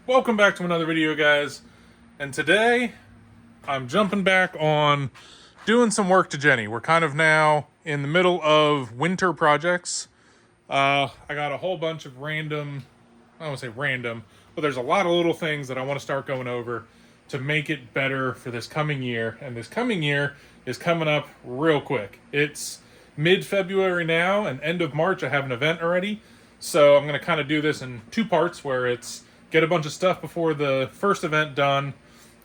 Welcome back to another video, guys. And today I'm jumping back on doing some work to Jenny. We're kind of now in the middle of winter projects. I got a whole bunch of random, I don't want to say random, but there's a lot of little things that I want to start going over to make it better for this coming year. And this coming year is coming up real quick. It's mid-February now, and end of March I have an event already. So I'm going to kind of do this in two parts, where it's get a bunch of stuff before the first event done,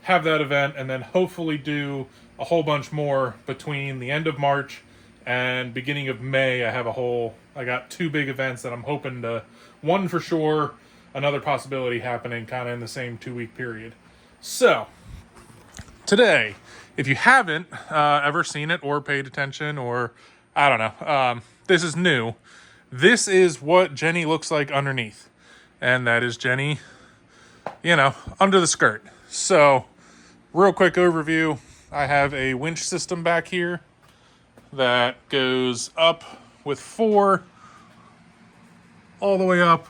have that event, and then hopefully do a whole bunch more between the end of March and beginning of May. I got two big events that I'm hoping to, one for sure, another possibility happening kind of in the same 2 week period. So, today, if you haven't ever seen it or paid attention, or I don't know, this is new. This is what Jenny looks like underneath. And that is Jenny, under the skirt. So, real quick overview. I have a winch system back here that goes up with four all the way up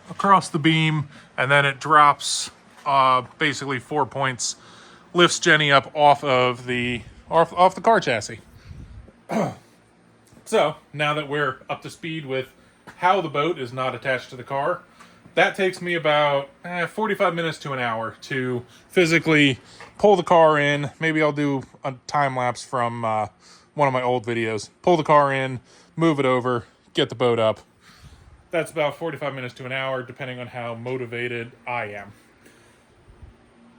across the beam, and then it drops basically 4 points, lifts Jenny up off the car chassis. So now that we're up to speed with how the boat is not attached to the car, that takes me about 45 minutes to an hour to physically pull the car in. Maybe I'll do a time lapse from one of my old videos. Pull the car in, move it over, get the boat up. That's about 45 minutes to an hour, depending on how motivated I am.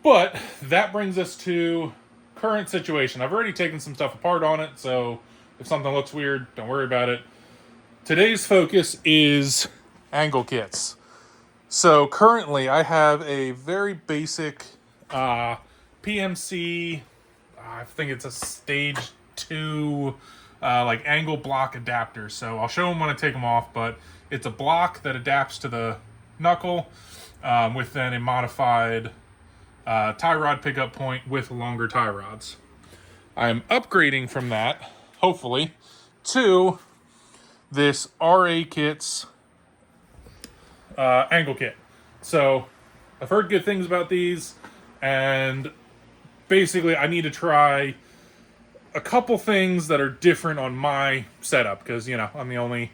But that brings us to current situation. I've already taken some stuff apart on it, so if something looks weird, don't worry about it. Today's focus is angle kits. So currently I have a very basic PMC, I think it's a stage 2 angle block adapter. So I'll show them when I take them off, but it's a block that adapts to the knuckle with then a modified tie rod pickup point with longer tie rods. I'm upgrading from that, hopefully, to this RA Kits angle kit. So I've heard good things about these, and basically I need to try a couple things that are different on my setup, because I'm the only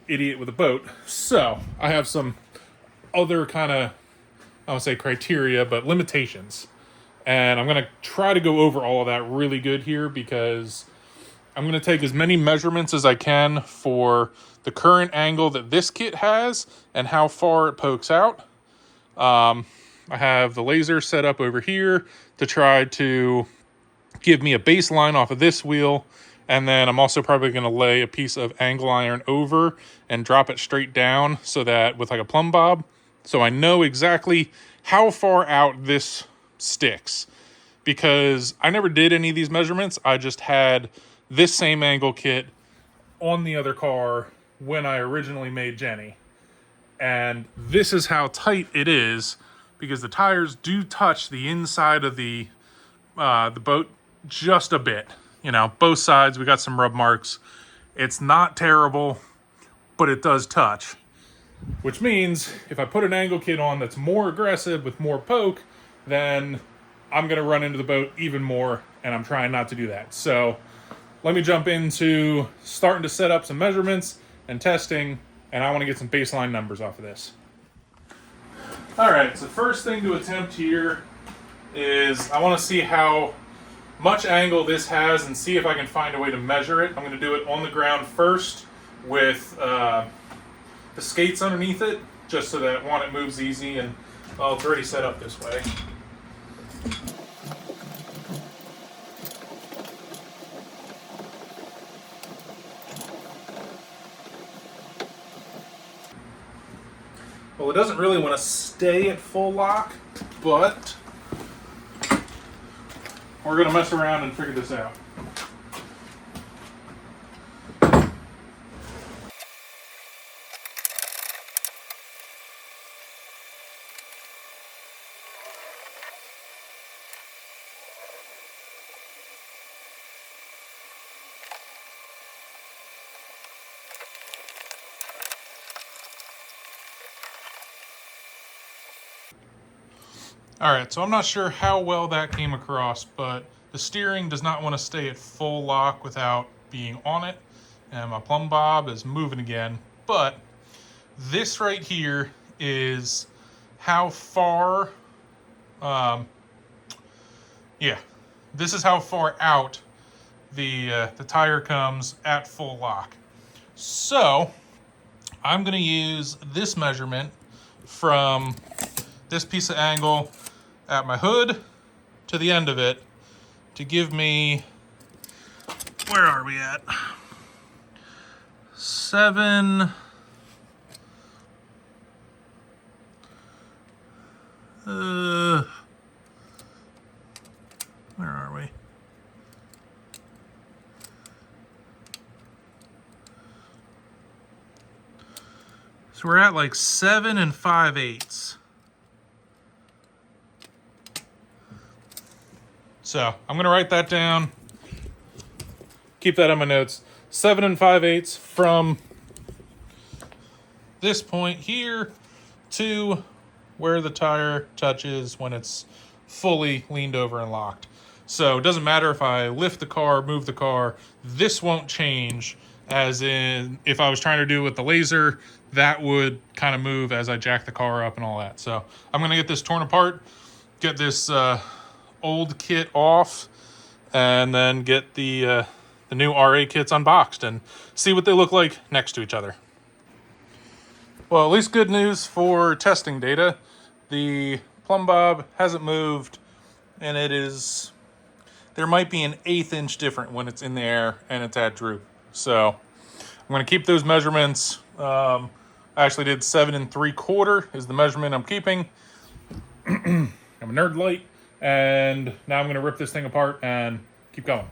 idiot with a boat. So I have some other kind of, I don't say criteria, but limitations, and I'm going to try to go over all of that really good here, because I'm going to take as many measurements as I can for the current angle that this kit has and how far it pokes out. I have the laser set up over here to try to give me a baseline off of this wheel. And then I'm also probably going to lay a piece of angle iron over and drop it straight down, so that with like a plumb bob, so I know exactly how far out this sticks. Because I never did any of these measurements. I just had this same angle kit on the other car when I originally made Jenny. And this is how tight it is, because the tires do touch the inside of the boat just a bit. Both sides, we got some rub marks. It's not terrible, but it does touch. Which means if I put an angle kit on that's more aggressive with more poke, then I'm going to run into the boat even more, and I'm trying not to do that. So let me jump into starting to set up some measurements and testing, and I want to get some baseline numbers off of this. All right, so first thing to attempt here is I want to see how much angle this has and see if I can find a way to measure it. I'm going to do it on the ground first with the skates underneath it, just so that, one, it moves easy, and well, it's already set up this way. Well, it doesn't really want to stay at full lock, but we're going to mess around and figure this out. All right, so I'm not sure how well that came across, but the steering does not want to stay at full lock without being on it. And my plumb bob is moving again. But this right here is how far, um, yeah, this is how far out the tire comes at full lock. So I'm going to use this measurement from this piece of angle at my hood to the end of it to give me, where are we at? 7, where are we? So we're at like 7 5/8. So I'm gonna write that down. Keep that on my notes. 7 5/8 from this point here to where the tire touches when it's fully leaned over and locked. So it doesn't matter if I lift the car, move the car, this won't change. As in, if I was trying to do it with the laser, that would kind of move as I jack the car up and all that. So I'm gonna get this torn apart, get this old kit off, and then get the new RA kits unboxed and see what they look like next to each other. Well, at least good news for testing data. The plumb bob hasn't moved, and it is, there might be an 1/8 inch different when it's in the air and it's at droop. So I'm going to keep those measurements. I actually did 7 3/4 is the measurement I'm keeping. I'm a nerd light, and now I'm going to rip this thing apart and keep going.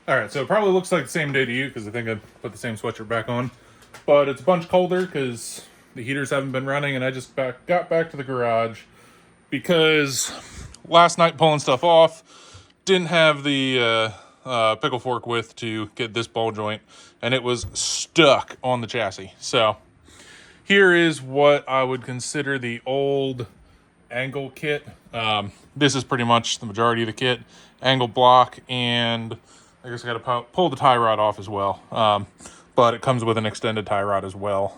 All right, so it probably looks like the same day to you because I think I put the same sweatshirt back on. But it's a bunch colder because the heaters haven't been running, and I just got back to the garage because last night pulling stuff off, didn't have the pickle fork width to get this ball joint, and it was stuck on the chassis. So here is what I would consider the old angle kit. This is pretty much the majority of the kit. Angle block, and I guess I got to pull the tie rod off as well. But it comes with an extended tie rod as well.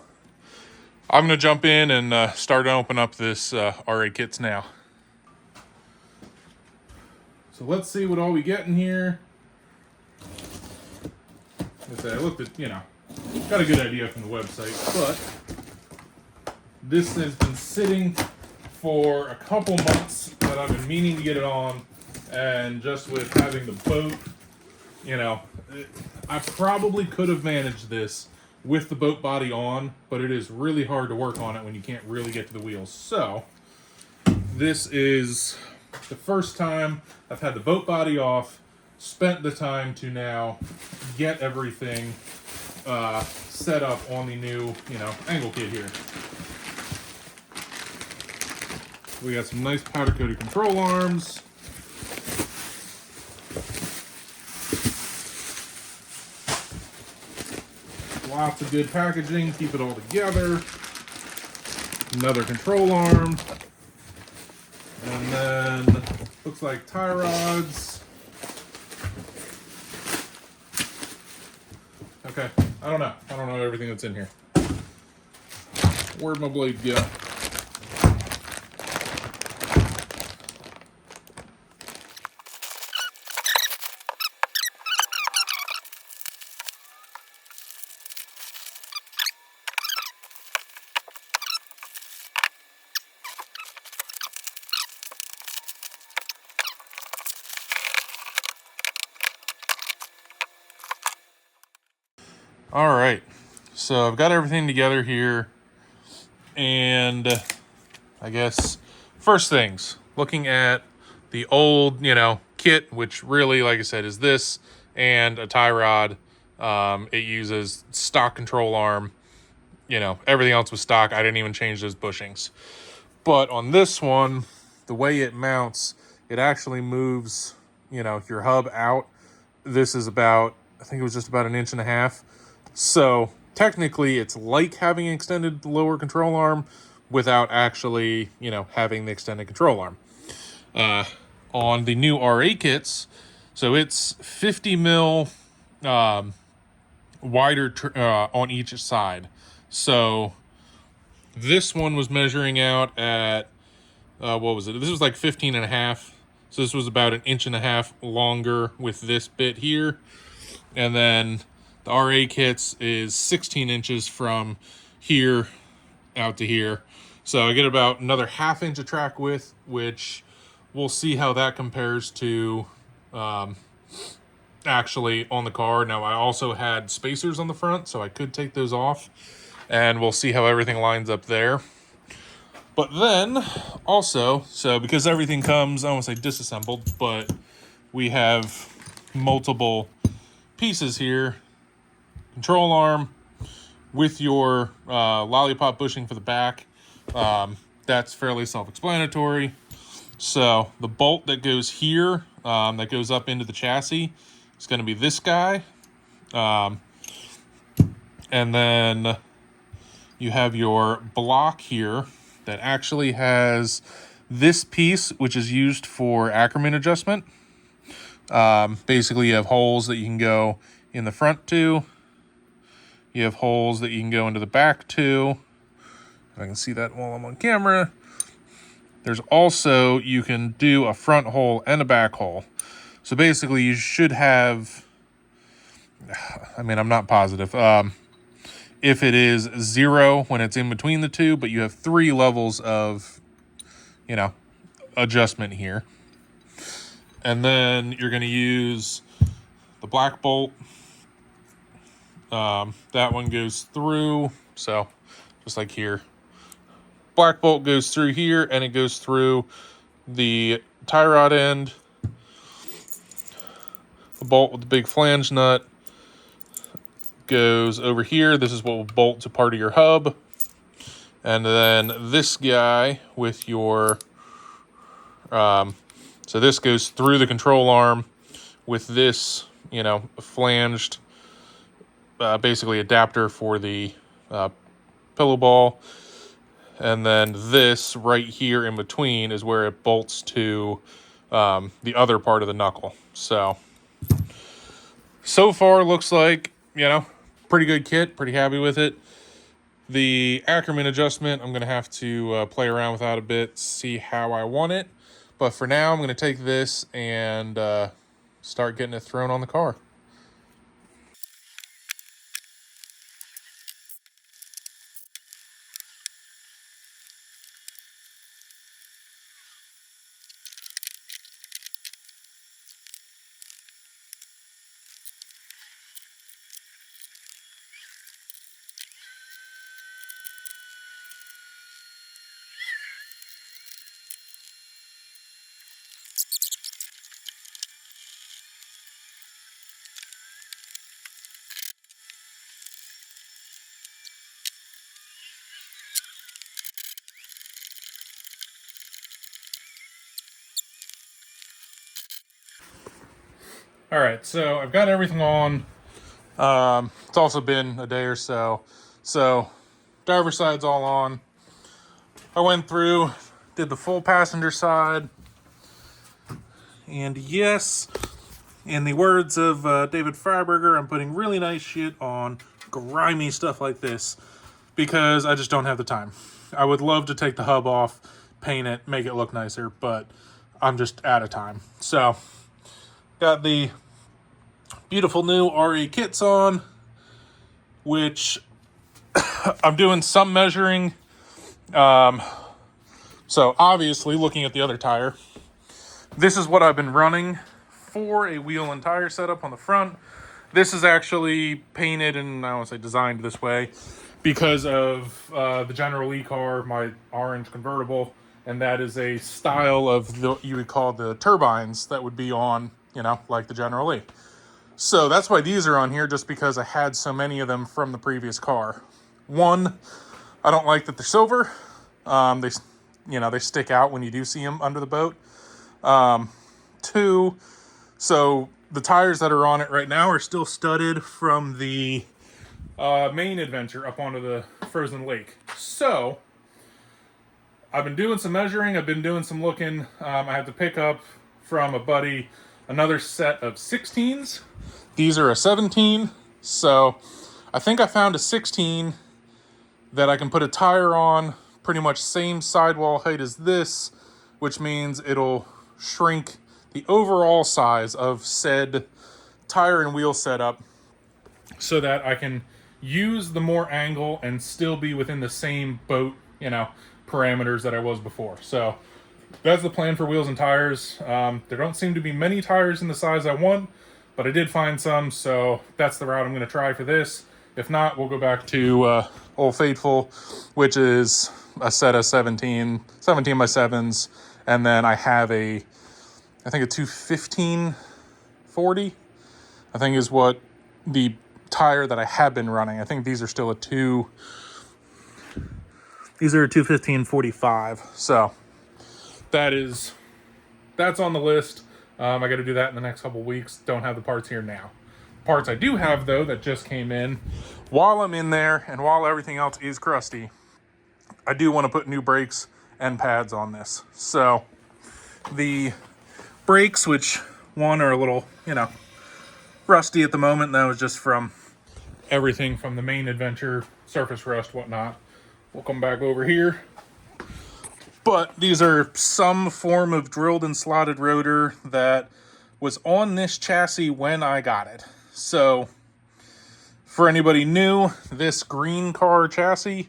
I'm going to jump in and start to open up this RA kits now. So let's see what all we get in here. I looked at, got a good idea from the website, but this has been sitting for a couple months that I've been meaning to get it on, and just with having the boat, I probably could have managed this with the boat body on, but it is really hard to work on it when you can't really get to the wheels. So this is the first time I've had the boat body off, spent the time to now get everything set up on the new, angle kit here. We got some nice powder coated control arms. Lots of good packaging, keep it all together. Another control arm. And then looks like tie rods. Okay, I don't know everything that's in here. Where'd my blade go? All right, So I've got everything together here, and I guess first things, looking at the old, kit, which really, like I said, is this and a tie rod. It uses stock control arm. Everything else was stock. I didn't even change those bushings. But on this one, the way it mounts, it actually moves, your hub out. This is about, I think it was just about 1.5 inches. So technically it's like having an extended lower control arm without actually, having the extended control arm. On the new RA kits, so it's 50 mil wider on each side. So this one was measuring out at, what was it? This was like 15.5. So this was about 1.5 inches longer with this bit here. And then the RA kits is 16 inches from here out to here. So I get about another 1/2 inch of track width, which we'll see how that compares to actually on the car. Now, I also had spacers on the front, so I could take those off, and we'll see how everything lines up there. But then also, so because everything comes, I don't want to say disassembled, but we have multiple pieces here. Control arm with your lollipop bushing for the back. That's fairly self-explanatory. So the bolt that goes here, that goes up into the chassis, is going to be this guy. And then you have your block here that actually has this piece, which is used for Ackerman adjustment. Basically, you have holes that you can go in the front to. You have holes that you can go into the back to. If I can see that while I'm on camera. There's also, you can do a front hole and a back hole. So basically, you should have, I'm not positive. If it is 0 when it's in between the two, but you have 3 levels of, adjustment here. And then you're going to use the black bolt. That one goes through, so just like here. Black bolt goes through here, and it goes through the tie rod end. The bolt with the big flange nut goes over here. This is what will bolt to part of your hub. And then this guy with your, so this goes through the control arm with this, flanged, basically adapter for the pillow ball. And then this right here in between is where it bolts to the other part of the knuckle. So far looks like, pretty good kit, pretty happy with it. The Ackerman adjustment, I'm going to have to play around with that a bit, see how I want it. But for now, I'm going to take this and start getting it thrown on the car. All right, so I've got everything on. It's also been a day or so. So, driver's side's all on. I went through, did the full passenger side. And yes, in the words of David Freiberger, I'm putting really nice shit on grimy stuff like this because I just don't have the time. I would love to take the hub off, paint it, make it look nicer, but I'm just out of time. So, got the beautiful new RE kits on, which I'm doing some measuring. So obviously, looking at the other tire, this is what I've been running for a wheel and tire setup on the front. This is actually painted and I want to say designed this way because of the General Lee car, my orange convertible, and that is a style of the, you would call the turbines that would be on, you know, like the General Lee. So that's why these are on here, just because I had so many of them from the previous car. One, I don't like that they're silver. They, you know, they stick out when you do see them under the boat. Two, so the tires that are on it right now are still studded from the main adventure up onto the frozen lake. So I've been doing some measuring. I've been doing some looking. I had to pick up from a buddy another set of 16s. These are a 17. So I think I found a 16 that I can put a tire on pretty much same sidewall height as this, which means it'll shrink the overall size of said tire and wheel setup so that I can use the more angle and still be within the same boat, you know, parameters that I was before. So that's the plan for wheels and tires. There don't seem to be many tires in the size I want, but I did find some, so that's the route I'm going to try for this. If not, we'll go back to Old Faithful, which is a set of 17 by 7s, and then I have I think a 215/40, I think is what the tire that I have been running. I think these are still these are a 215/45, so that's on the list. I got to do that in the next couple weeks. Don't have the parts here now. Parts I do have, though, that just came in. While I'm in there and while everything else is crusty, I do want to put new brakes and pads on this. So the brakes, which one are a little, you know, rusty at the moment. That was just from everything from the main adventure, surface rust, whatnot. We'll come back over here. But these are some form of drilled and slotted rotor that was on this chassis when I got it. So for anybody new, this green car chassis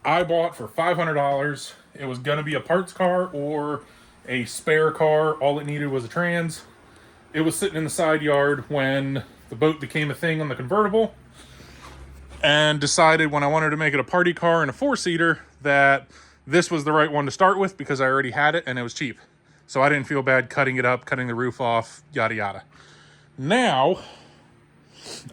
I bought for $500. It was going to be a parts car or a spare car. All it needed was a trans. It was sitting in the side yard when the boat became a thing on the convertible, and decided when I wanted to make it a party car and a 4-seater that this was the right one to start with because I already had it and it was cheap. So I didn't feel bad cutting it up, cutting the roof off, yada yada. Now,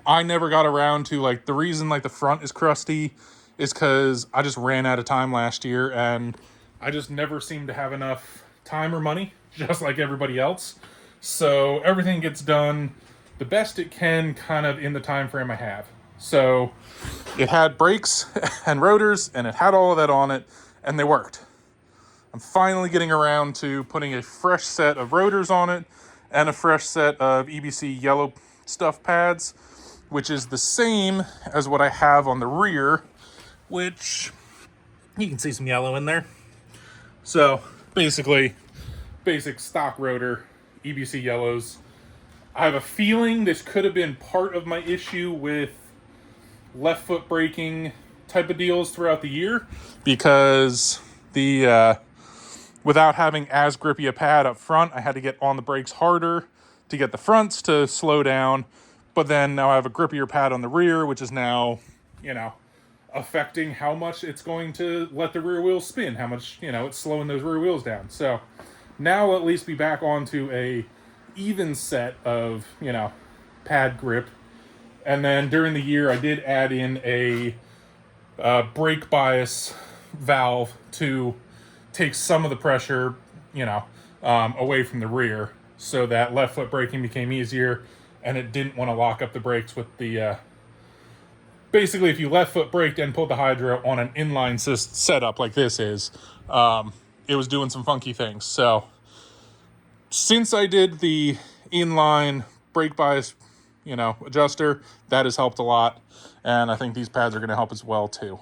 I never got around to, like, the reason like the front is crusty is because I just ran out of time last year and I just never seem to have enough time or money, just like everybody else. So everything gets done the best it can kind of in the time frame I have. So it had brakes and rotors and it had all of that on it and they worked. I'm finally getting around to putting a fresh set of rotors on it and a fresh set of EBC yellow stuff pads, which is the same as what I have on the rear, which you can see some yellow in there. So basically, basic stock rotor, EBC yellows. I have a feeling this could have been part of my issue with left foot braking type of deals throughout the year, because the without having as grippy a pad up front, I had to get on the brakes harder to get the fronts to slow down. But then now I have a grippier pad on the rear, which is now, you know, affecting how much it's going to let the rear wheels spin, how much, you know, it's slowing those rear wheels down. So now I'll at least be back onto a even set of, you know, pad grip. And then during the year, I did add in a brake bias valve to take some of the pressure, you know, away from the rear, so that left foot braking became easier, and it didn't want to lock up the brakes with the. Basically, if you left foot braked and pulled the hydro on an inline setup like this is, it was doing some funky things. So since I did the inline brake bias, you know, adjuster, that has helped a lot, and I think these pads are going to help as well too.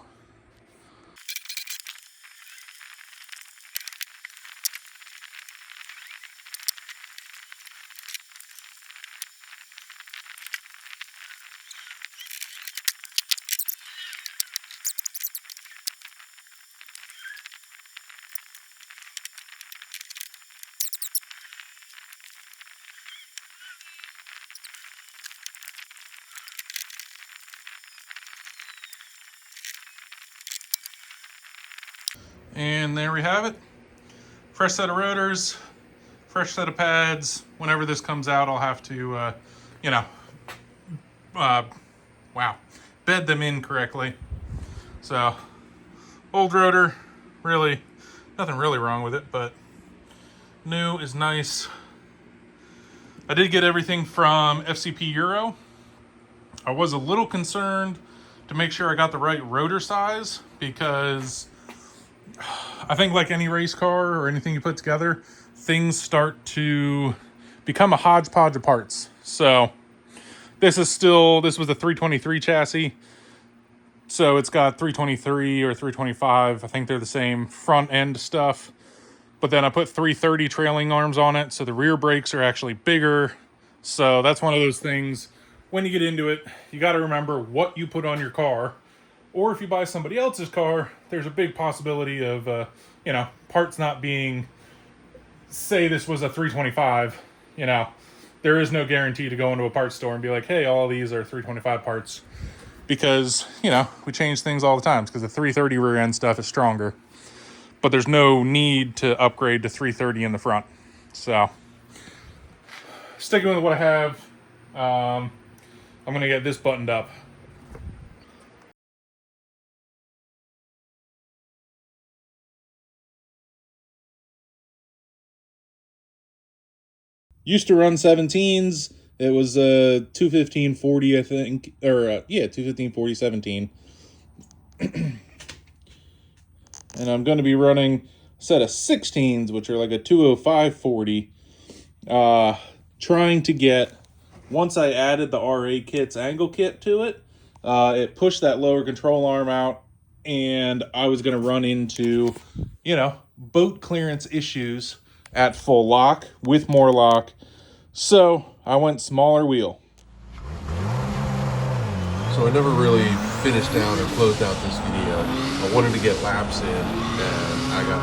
And there we have it. Fresh set of rotors, fresh set of pads. Whenever this comes out, I'll have to, bed them in correctly. So, old rotor, really, nothing really wrong with it, but new is nice. I did get everything from FCP Euro. I was a little concerned to make sure I got the right rotor size, because I think like any race car or anything you put together, things start to become a hodgepodge of parts. So this was the 323 chassis. So it's got 323 or 325. I think they're the same front end stuff. But then I put 330 trailing arms on it, so the rear brakes are actually bigger. So that's one of those things, when you get into it, you got to remember what you put on your car. Or if you buy somebody else's car, there's a big possibility of, parts not being, say this was a 325, there is no guarantee to go into a parts store and be like, hey, all of these are 325 parts. Because, we change things all the time, because the 330 rear end stuff is stronger. But there's no need to upgrade to 330 in the front. So, sticking with what I have, I'm going to get this buttoned up. Used to run 17s. It was 215/40, I think. Or, 215/40/17. And I'm going to be running a set of 16s, which are like a 205/40. Trying to get, once I added the RA kit's angle kit to it, it pushed that lower control arm out, and I was going to run into, boat clearance issues at full lock with more lock. So I went smaller wheel. So I never really finished out or closed out this video. I wanted to get laps in, and I got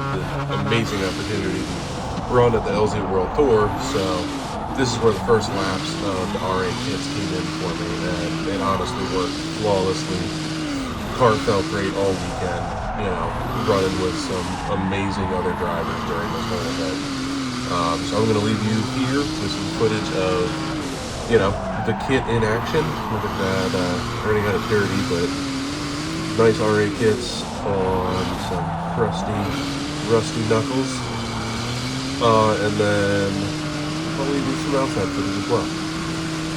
the amazing opportunity to run at the LZ WorldTour. So this is where the first laps of the RA kits came in for me, and it honestly worked flawlessly. Car felt great all weekend, running with some amazing other drivers during this whole event. So I'm going to leave you here with some footage of, the kit in action. Look at that, I already got it dirty, but nice RA kits on some rusty knuckles. And then I'll leave you some outside footage as well.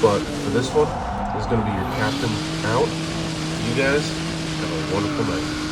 But for this one, this is going to be your captain out. You guys have a wonderful night.